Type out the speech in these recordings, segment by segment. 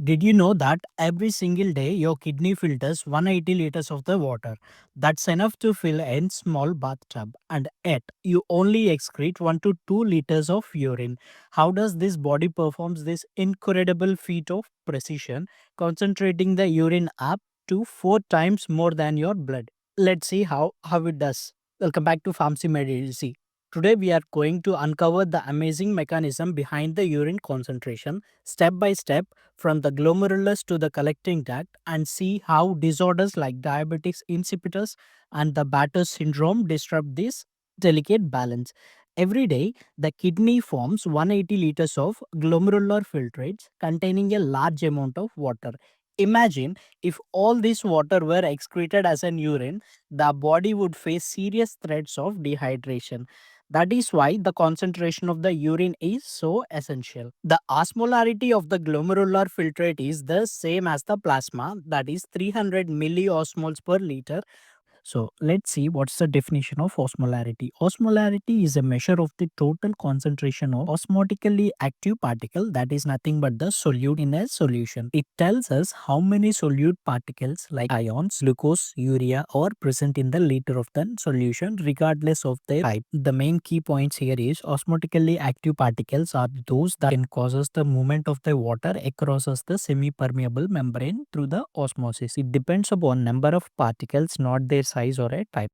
Did you know that every single day your kidney filters 180 liters of the water? That's enough to fill a small bathtub, and yet you only excrete 1 to 2 liters of urine. How does this body performs this incredible feat of precision, concentrating the urine up to 4 times more than your blood? Let's see how it does. Welcome back to Pharmacology. Today we are going to uncover the amazing mechanism behind the urine concentration step by step from the glomerulus to the collecting duct and see how disorders like diabetes insipidus and the Bartter syndrome disrupt this delicate balance. Every day, the kidney forms 180 liters of glomerular filtrates containing a large amount of water. Imagine if all this water were excreted as an urine, the body would face serious threats of dehydration. That is why the concentration of the urine is so essential. The osmolarity of the glomerular filtrate is the same as the plasma, that is 300 milliosmoles per liter. So let's see what's the definition of osmolarity. Osmolarity is a measure of the total concentration of osmotically active particle, that is nothing but the solute in a solution. It tells us how many solute particles like ions, glucose, urea are present in the liter of the solution regardless of their type. The main key points here is osmotically active particles are those that can cause the movement of the water across the semi-permeable membrane through the osmosis. It depends upon number of particles, not their size or a type.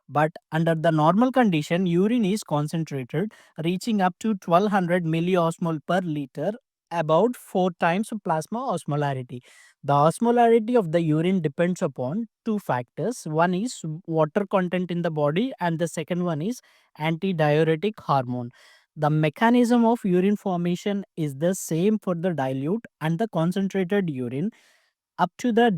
But under the normal condition, urine is concentrated, reaching up to 1200 milliosmol per liter, about 4 times plasma osmolarity. The osmolarity of the urine depends upon two factors. One is water content in the body, and the second one is antidiuretic hormone. The mechanism of urine formation is the same for the dilute and the concentrated urine up to the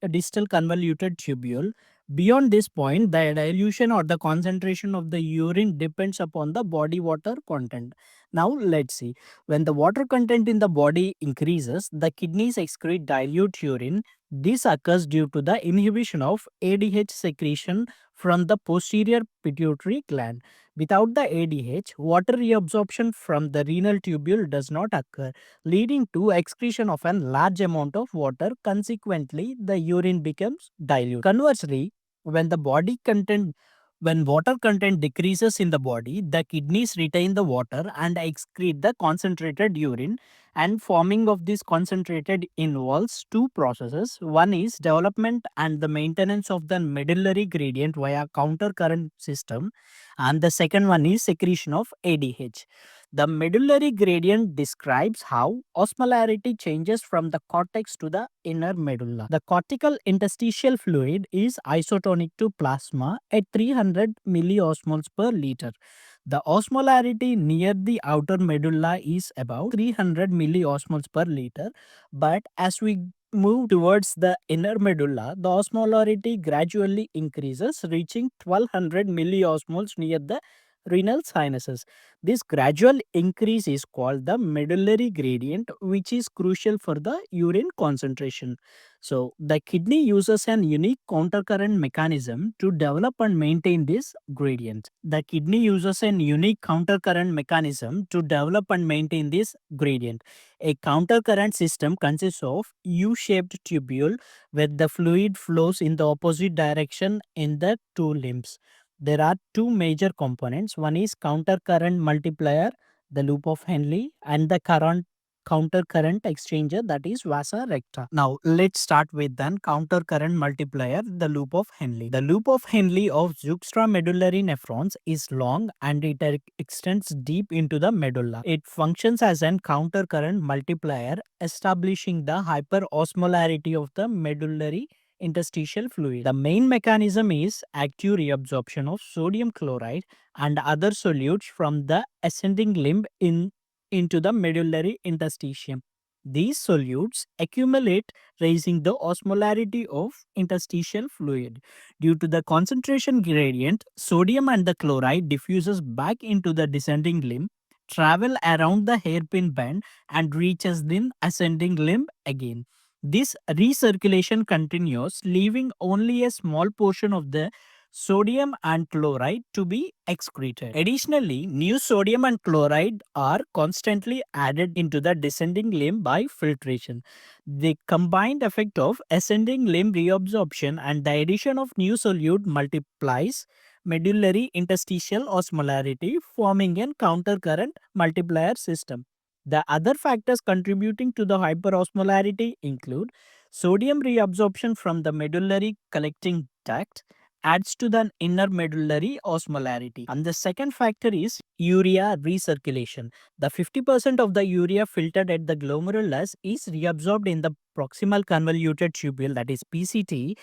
distal convoluted tubule. Beyond this point, the dilution or the concentration of the urine depends upon the body water content. Now, let's see. When the water content in the body increases, the kidneys excrete dilute urine. This occurs due to the inhibition of ADH secretion from the posterior pituitary gland. Without the ADH, water reabsorption from the renal tubule does not occur, leading to excretion of a large amount of water. Consequently, the urine becomes dilute. Conversely, when the body content when water content decreases in the body, the kidneys retain the water and excrete the concentrated urine, and forming of this concentrated involves two processes. One is development and the maintenance of the medullary gradient via countercurrent system, and the second one is secretion of ADH. The medullary gradient describes how osmolarity changes from the cortex to the inner medulla. The cortical interstitial fluid is isotonic to plasma at 300 milliosmoles per liter. The osmolarity near the outer medulla is about 300 milliosmoles per liter, but as we move towards the inner medulla, the osmolarity gradually increases, reaching 1200 milliosmoles near the renal sinuses. This gradual increase is called the medullary gradient, which is crucial for the urine concentration. So, the kidney uses an unique countercurrent mechanism to develop and maintain this gradient. The kidney uses an unique countercurrent mechanism to develop and maintain this gradient. A countercurrent system consists of U-shaped tubule where the fluid flows in the opposite direction in the two limbs. There are two major components. One is countercurrent multiplier, the loop of Henle, and the current countercurrent exchanger, that is Vasa recta. Now let's start with then countercurrent multiplier, the loop of Henle. The loop of Henle of juxtamedullary nephrons is long and it extends deep into the medulla. It functions as an countercurrent multiplier, establishing the hyperosmolarity of the medullary interstitial fluid. The main mechanism is active reabsorption of sodium chloride and other solutes from the ascending limb into the medullary interstitium. These solutes accumulate, raising the osmolarity of interstitial fluid. Due to the concentration gradient, sodium and the chloride diffuses back into the descending limb, travel around the hairpin bend, and reaches the ascending limb again. This recirculation continues, leaving only a small portion of the sodium and chloride to be excreted. Additionally, new sodium and chloride are constantly added into the descending limb by filtration. The combined effect of ascending limb reabsorption and the addition of new solute multiplies medullary interstitial osmolarity, forming a countercurrent multiplier system. The other factors contributing to the hyperosmolarity include sodium reabsorption from the medullary collecting duct adds to the inner medullary osmolarity. And the second factor is urea recirculation. The 50% of the urea filtered at the glomerulus is reabsorbed in the proximal convoluted tubule, that is PCT,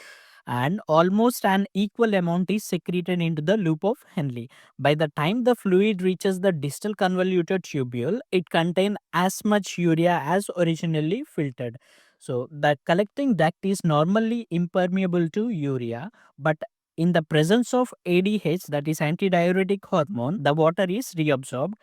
and almost an equal amount is secreted into the loop of Henle. By the time the fluid reaches the distal convoluted tubule, it contains as much urea as originally filtered. So the collecting duct is normally impermeable to urea, but in the presence of ADH, that is antidiuretic hormone, the water is reabsorbed,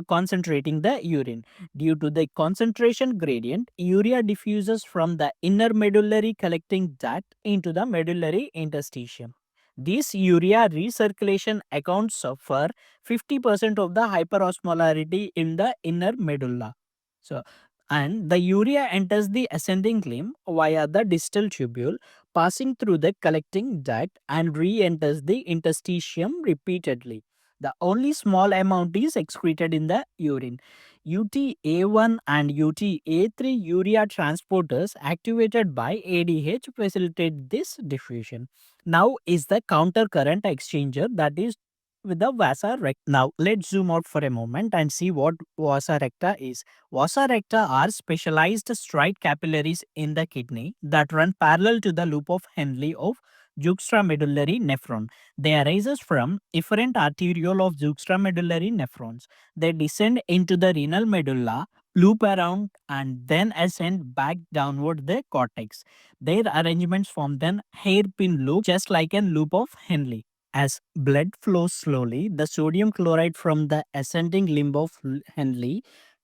concentrating the urine. Due to the concentration gradient, urea diffuses from the inner medullary collecting duct into the medullary interstitium. This urea recirculation accounts for 50% of the hyperosmolarity in the inner medulla. So, and the urea enters the ascending limb via the distal tubule, passing through the collecting duct and re-enters the interstitium repeatedly. The only small amount is excreted in the urine. UTA1 and UTA3 urea transporters activated by ADH facilitate this diffusion. Now is the countercurrent exchanger, that is with the Vasa recta. Now let's zoom out for a moment and see what Vasa recta is. Vasa recta are specialized straight capillaries in the kidney that run parallel to the loop of Henle of juxtamedullary nephron. They arise from efferent arteriole of juxtamedullary nephrons. They descend into the renal medulla, loop around, and then ascend back downward the cortex. Their arrangements form then hairpin loop, just like a loop of Henle. As blood flows slowly, the sodium chloride from the ascending limb of Henle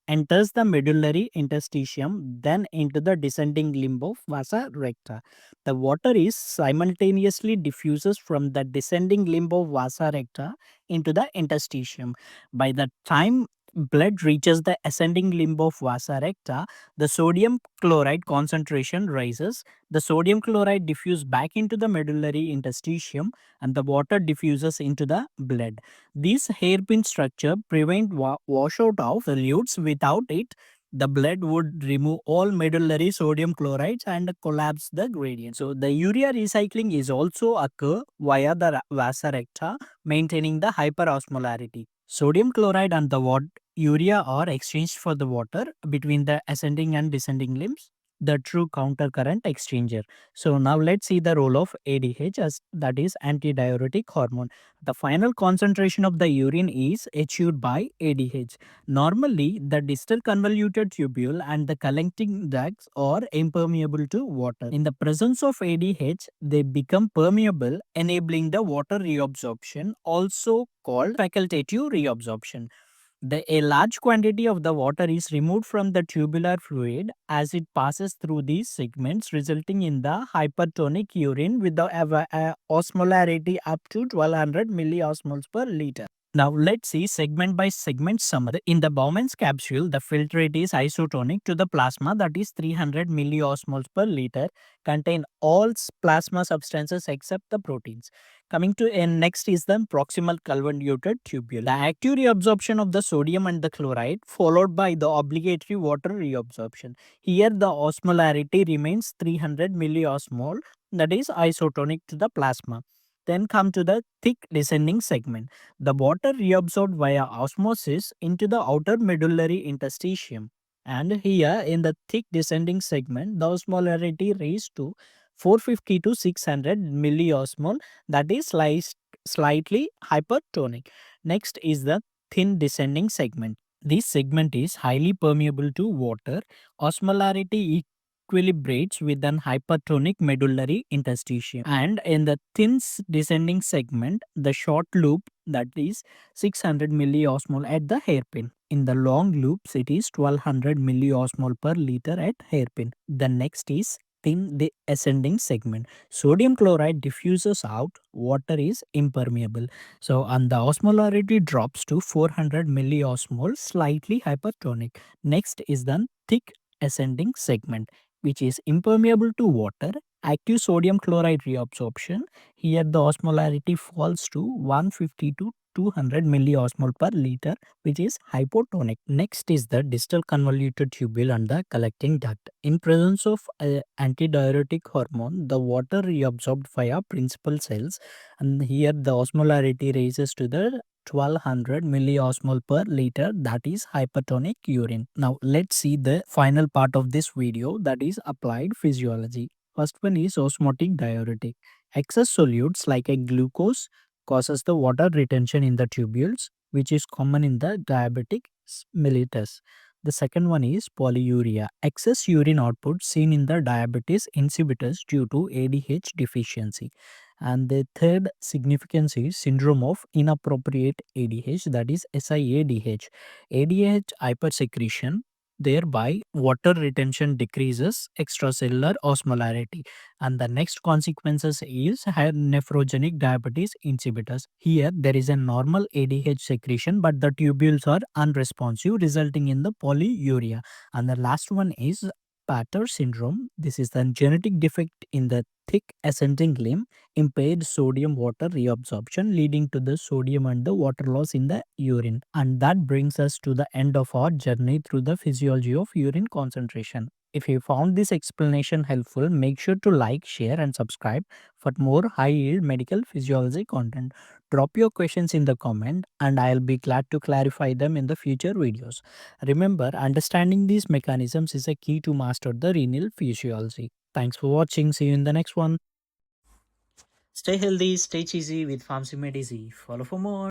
enters the medullary interstitium, then into the descending limb of Vasa recta. The water is simultaneously diffuses from the descending limb of Vasa recta into the interstitium. By the time blood reaches the ascending limb of Vasa recta, the sodium chloride concentration rises. The sodium chloride diffuses back into the medullary interstitium and the water diffuses into the blood. This hairpin structure prevent washout of solutes. Without it, the blood would remove all medullary sodium chlorides and collapse the gradient. So the urea recycling is also occur via the vasa recta, maintaining the hyperosmolarity. Sodium chloride and the urea are exchanged for the water between the ascending and descending limbs, the true countercurrent exchanger. So now let's see the role of ADH, as that is antidiuretic hormone. The final concentration of the urine is achieved by ADH. Normally, the distal convoluted tubule and the collecting ducts are impermeable to water. In the presence of ADH, they become permeable, enabling the water reabsorption, also called facultative reabsorption. A large quantity of the water is removed from the tubular fluid as it passes through these segments, resulting in the hypertonic urine with the osmolarity up to 1200 milliosmoles per liter. Now let's see segment by segment summary. In the Bowman's capsule, the filtrate is isotonic to the plasma, that is 300 milliosmoles per liter, contain all plasma substances except the proteins. Coming to next is the proximal convoluted tubule. The active reabsorption of the sodium and the chloride followed by the obligatory water reabsorption. Here the osmolarity remains 300 milliosmol, that is isotonic to the plasma. Then come to the thick descending segment. The water reabsorbed via osmosis into the outer medullary interstitium. And here in the thick descending segment, the osmolarity raised to 450 to 600 milliosmol, that is slightly hypertonic. Next is the thin descending segment. This segment is highly permeable to water. Osmolarity equilibrates with an hypertonic medullary interstitium. And in the thin descending segment, the short loop, that is 600 milliosmol at the hairpin. In the long loops, it is 1200 milliosmol per liter at hairpin. The next is thin ascending segment. Sodium chloride diffuses out, water is impermeable. So, and the osmolarity drops to 400 milliosmol, slightly hypertonic. Next is the thick ascending segment, which is impermeable to water. Active sodium chloride reabsorption. Here the osmolarity falls to 150 to 200 milliosmol per liter, which is hypotonic. Next is the distal convoluted tubule and the collecting duct. In presence of antidiuretic hormone, the water reabsorbed via principal cells, and here the osmolarity raises to the 1200 milliosmol per liter, that is hypertonic urine. Now let's see the final part of this video, that is applied physiology. First one is osmotic diuretic. Excess solutes like a glucose causes the water retention in the tubules, which is common in the diabetic mellitus. The second one is polyuria. Excess urine output seen in the diabetes insipidus due to ADH deficiency. And the third significance is syndrome of inappropriate ADH, that is SIADH. ADH hypersecretion, thereby water retention decreases extracellular osmolarity. And the next consequences is higher nephrogenic diabetes insipidus. Here there is a normal ADH secretion, but the tubules are unresponsive, resulting in the polyuria. And the last one is Bartter syndrome. This is the genetic defect in the thick ascending limb, impaired sodium water reabsorption, leading to the sodium and the water loss in the urine. And that brings us to the end of our journey through the physiology of urine concentration. If you found this explanation helpful, make sure to like, share, and subscribe for more high yield medical physiology content. Drop your questions in the comment, and I'll be glad to clarify them in the future videos. Remember, understanding these mechanisms is a key to master the renal physiology. Thanks for watching. See you in the next one. Stay healthy, stay cheesy with Pharmacology. Follow for more.